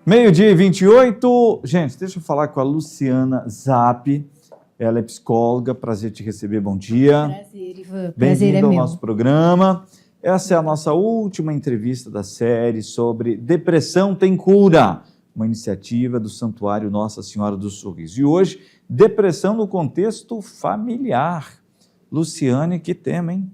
Meio-dia e 28. Gente, deixa eu falar com a Luciana Zap. Ela é psicóloga. Prazer te receber. Bom dia. Prazer, Ivan. Prazer Bem-vindo ao meu. nosso programa. Essa é a nossa última entrevista da série sobre Depressão Tem Cura, uma iniciativa do Santuário Nossa Senhora do Sorriso. E hoje, depressão no contexto familiar. Luciane, que tema, hein?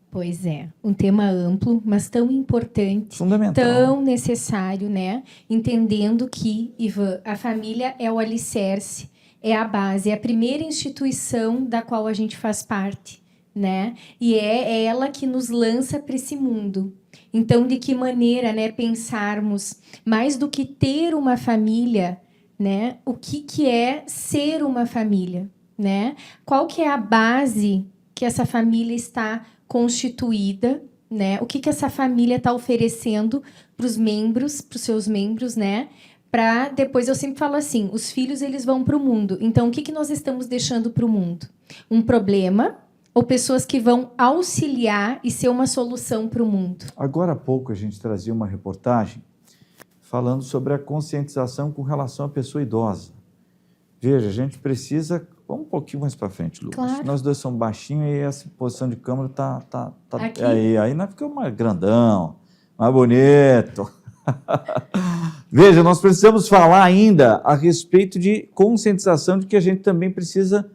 Pois é, um tema amplo, mas tão importante, Fundamental. tão necessário, né? Entendendo que, Ivan, a família é o alicerce, é a base, é a primeira instituição da qual a gente faz parte, né? E é ela que nos lança para esse mundo. Então, de que maneira, né, pensarmos mais do que ter uma família, né? O que é ser uma família, né? Qual que é a base que essa família está constituída, né? O que essa família está oferecendo para os membros, para os seus membros, né? Para depois, eu sempre falo assim, os filhos eles vão para o mundo. Então, o que nós estamos deixando para o mundo? Um problema ou pessoas que vão auxiliar e ser uma solução para o mundo? Agora há pouco a gente trazia uma reportagem falando sobre a conscientização com relação à pessoa idosa. Veja, a gente precisa... Vamos um pouquinho mais para frente, Lucas. Claro. Nós dois somos baixinhos e essa posição de câmera tá Aqui? aí nós ficamos mais grandão, mais bonito. Veja, nós precisamos falar ainda a respeito de conscientização de que a gente também precisa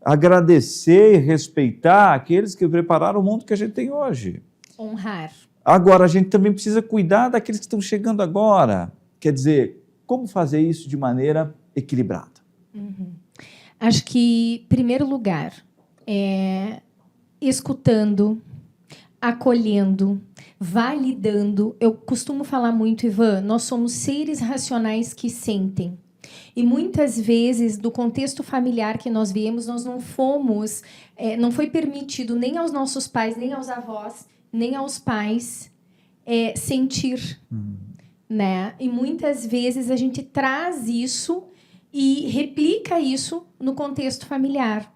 agradecer e respeitar aqueles que prepararam o mundo que a gente tem hoje. Honrar. Agora, a gente também precisa cuidar daqueles que estão chegando agora. Quer dizer, como fazer isso de maneira equilibrada? Uhum. Acho que, em primeiro lugar, escutando, acolhendo, validando. Eu costumo falar muito, Ivan, nós somos seres racionais que sentem. E muitas vezes, do contexto familiar que nós viemos, nós não fomos, não foi permitido nem aos nossos pais, nem aos avós, nem aos pais sentir. Né? E muitas vezes a gente traz isso e replica isso no contexto familiar.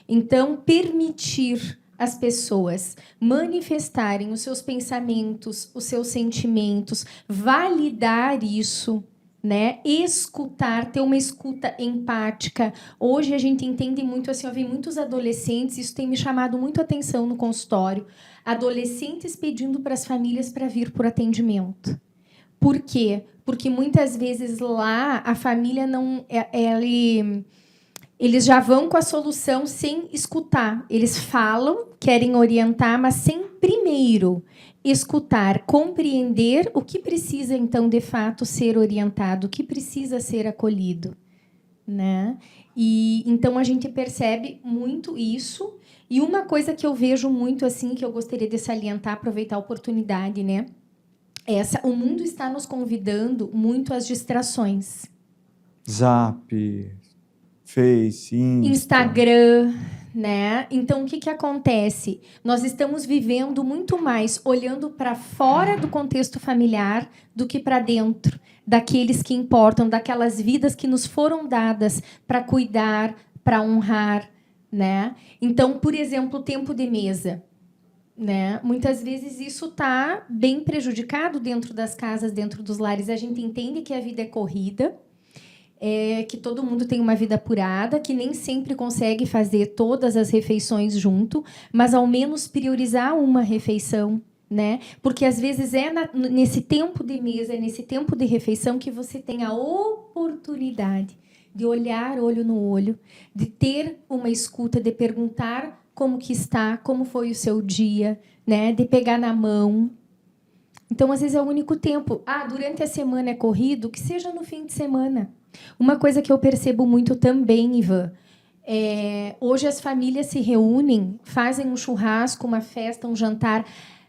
Então, permitir as pessoas manifestarem os seus pensamentos, os seus sentimentos, validar isso, né? Escutar, ter uma escuta empática. Hoje a gente entende muito assim, eu vi muitos adolescentes, isso tem me chamado muito a atenção no consultório, adolescentes pedindo para as famílias para vir por atendimento. Por quê? Porque muitas vezes lá a família não... Eles já vão com a solução sem escutar. Eles falam, querem orientar, mas sem primeiro escutar, compreender o que precisa, então, de fato, ser orientado, o que precisa ser acolhido. Né? E, então, a gente percebe muito isso. E uma coisa que eu vejo muito, assim, que eu gostaria de salientar, aproveitar a oportunidade, né? O mundo está nos convidando muito às distrações. Zap, Face, Instagram, né? Então, o que acontece? Nós estamos vivendo muito mais olhando para fora do contexto familiar do que para dentro, daqueles que importam, daquelas vidas que nos foram dadas para cuidar, para honrar, né? Então, por exemplo, o tempo de mesa. Né? Muitas vezes isso está bem prejudicado dentro das casas, dentro dos lares. A gente entende que a vida é corrida, que todo mundo tem uma vida apurada, que nem sempre consegue fazer todas as refeições junto, mas ao menos priorizar uma refeição. Né? Porque às vezes nesse tempo de mesa, nesse tempo de refeição que você tem a oportunidade de olhar olho no olho, de ter uma escuta, de perguntar como que está, como foi o seu dia, né? De pegar na mão. Então, às vezes, é o único tempo. Durante a semana é corrido, que seja no fim de semana. Uma coisa que eu percebo muito também, Ivan, hoje as famílias se reúnem, fazem um churrasco, uma festa, um jantar.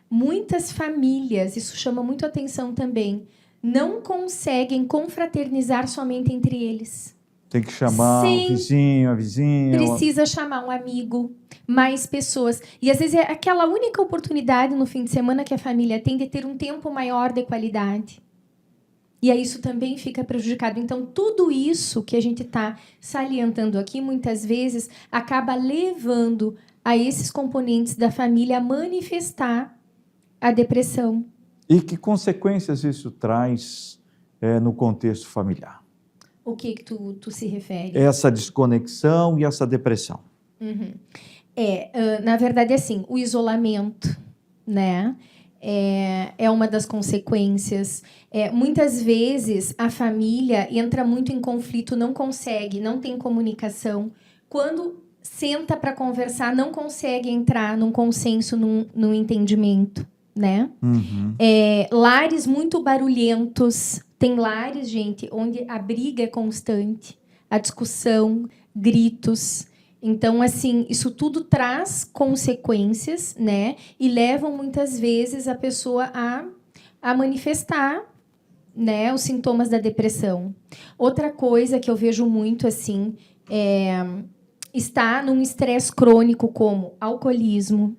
Muitas famílias, isso chama muito atenção também, não conseguem confraternizar somente entre eles. Tem que chamar o vizinho, a vizinha. Precisa chamar um amigo, mais pessoas. E, às vezes, é aquela única oportunidade no fim de semana que a família tem de ter um tempo maior de qualidade. E aí isso também fica prejudicado. Então, tudo isso que a gente está salientando aqui, muitas vezes, acaba levando a esses componentes da família a manifestar a depressão. E que consequências isso traz no contexto familiar. O que tu se refere? Essa desconexão e essa depressão. Uhum. Na verdade, assim, o isolamento, né, é uma das consequências. Muitas vezes a família entra muito em conflito, não consegue, não tem comunicação. Quando senta para conversar, não consegue entrar num consenso, num entendimento, né? Uhum. Lares muito barulhentos. Tem lares, gente, onde a briga é constante, a discussão, gritos. Então, assim, isso tudo traz consequências, né? E levam, muitas vezes, a pessoa a manifestar, né, os sintomas da depressão. Outra coisa que eu vejo muito, assim, está num estresse crônico, como alcoolismo,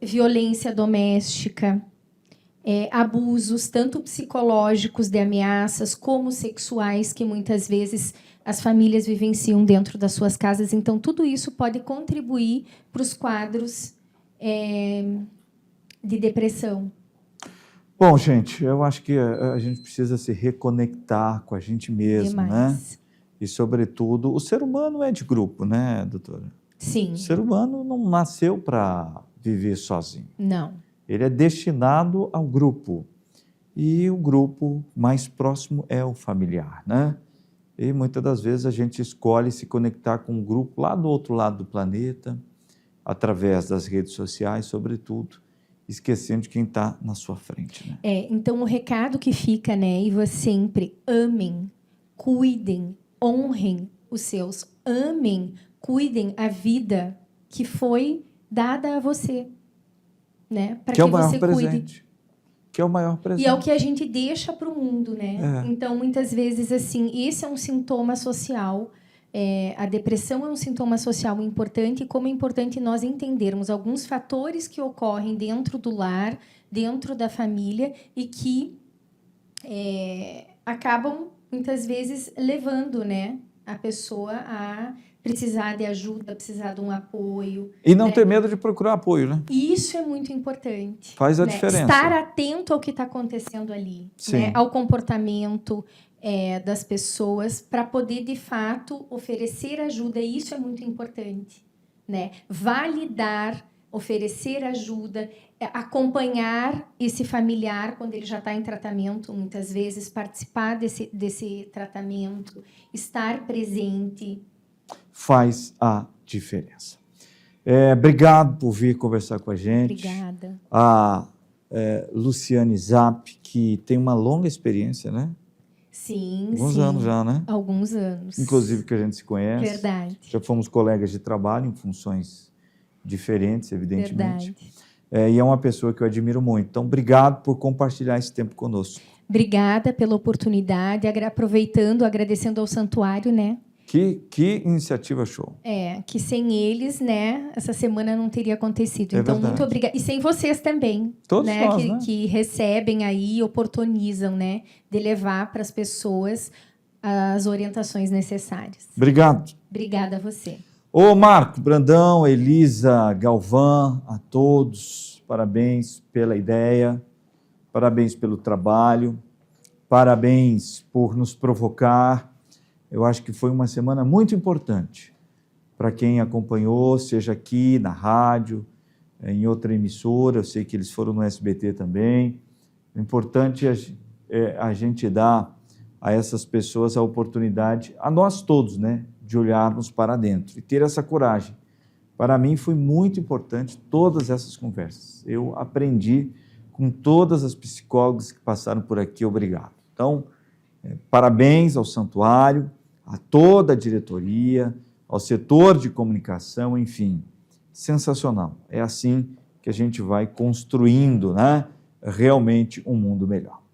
violência doméstica, abusos, tanto psicológicos de ameaças, como sexuais, que muitas vezes as famílias vivenciam dentro das suas casas. Então, tudo isso pode contribuir para os quadros de depressão. Bom, gente, eu acho que a gente precisa se reconectar com a gente mesmo, né? E, sobretudo, o ser humano é de grupo, né, doutora? Sim. O ser humano não nasceu para viver sozinho. Não. Ele é destinado ao grupo. E o grupo mais próximo é o familiar, né? E muitas das vezes a gente escolhe se conectar com um grupo lá do outro lado do planeta, através das redes sociais, sobretudo, esquecendo de quem está na sua frente, né? Então, o recado que fica, né, e vocês sempre amem, cuidem, honrem os seus, amem, cuidem a vida que foi dada a você, né? Para que, é o maior você presente. cuide. Que é o maior presente. E é o que a gente deixa para o mundo, né? Então, muitas vezes, assim, esse é um sintoma social. A depressão é um sintoma social importante, e como é importante nós entendermos alguns fatores que ocorrem dentro do lar, dentro da família, e que acabam, muitas vezes, levando, né, a pessoa a precisar de ajuda, precisar de um apoio. E não ter medo de procurar apoio, né? Isso é muito importante. Faz a diferença. Estar atento ao que está acontecendo ali, né? Ao comportamento das pessoas, para poder, de fato, oferecer ajuda. Isso é muito importante, né? Validar, oferecer ajuda, acompanhar esse familiar quando ele já está em tratamento, muitas vezes, participar desse tratamento, estar presente. Faz a diferença. Obrigado por vir conversar com a gente. Obrigada. A Luciane Zapp, que tem uma longa experiência, né? Sim, Alguns anos já, né? Alguns anos. Inclusive que a gente se conhece. Verdade. Já fomos colegas de trabalho em funções diferentes, evidentemente. Verdade. E é uma pessoa que eu admiro muito. Então, obrigado por compartilhar esse tempo conosco. Obrigada pela oportunidade, aproveitando, agradecendo ao santuário, né? Que iniciativa show. Que sem eles, né, essa semana não teria acontecido. Então, verdade. muito obrigada. E sem vocês também. Todos né, nós, né? Que recebem aí e oportunizam, né, de levar para as pessoas as orientações necessárias. Obrigado. Obrigada a você. Ô, Marco Brandão, Elisa Galvão, a todos, parabéns pela ideia, parabéns pelo trabalho, parabéns por nos provocar. Eu acho que foi uma semana muito importante para quem acompanhou, seja aqui na rádio, em outra emissora, eu sei que eles foram no SBT também. O importante é a gente dar a essas pessoas a oportunidade, a nós todos, né, de olharmos para dentro e ter essa coragem. Para mim foi muito importante todas essas conversas. Eu aprendi com todas as psicólogas que passaram por aqui, obrigado. Então, parabéns ao santuário, a toda a diretoria, ao setor de comunicação, enfim, sensacional. É assim que a gente vai construindo, né, realmente um mundo melhor.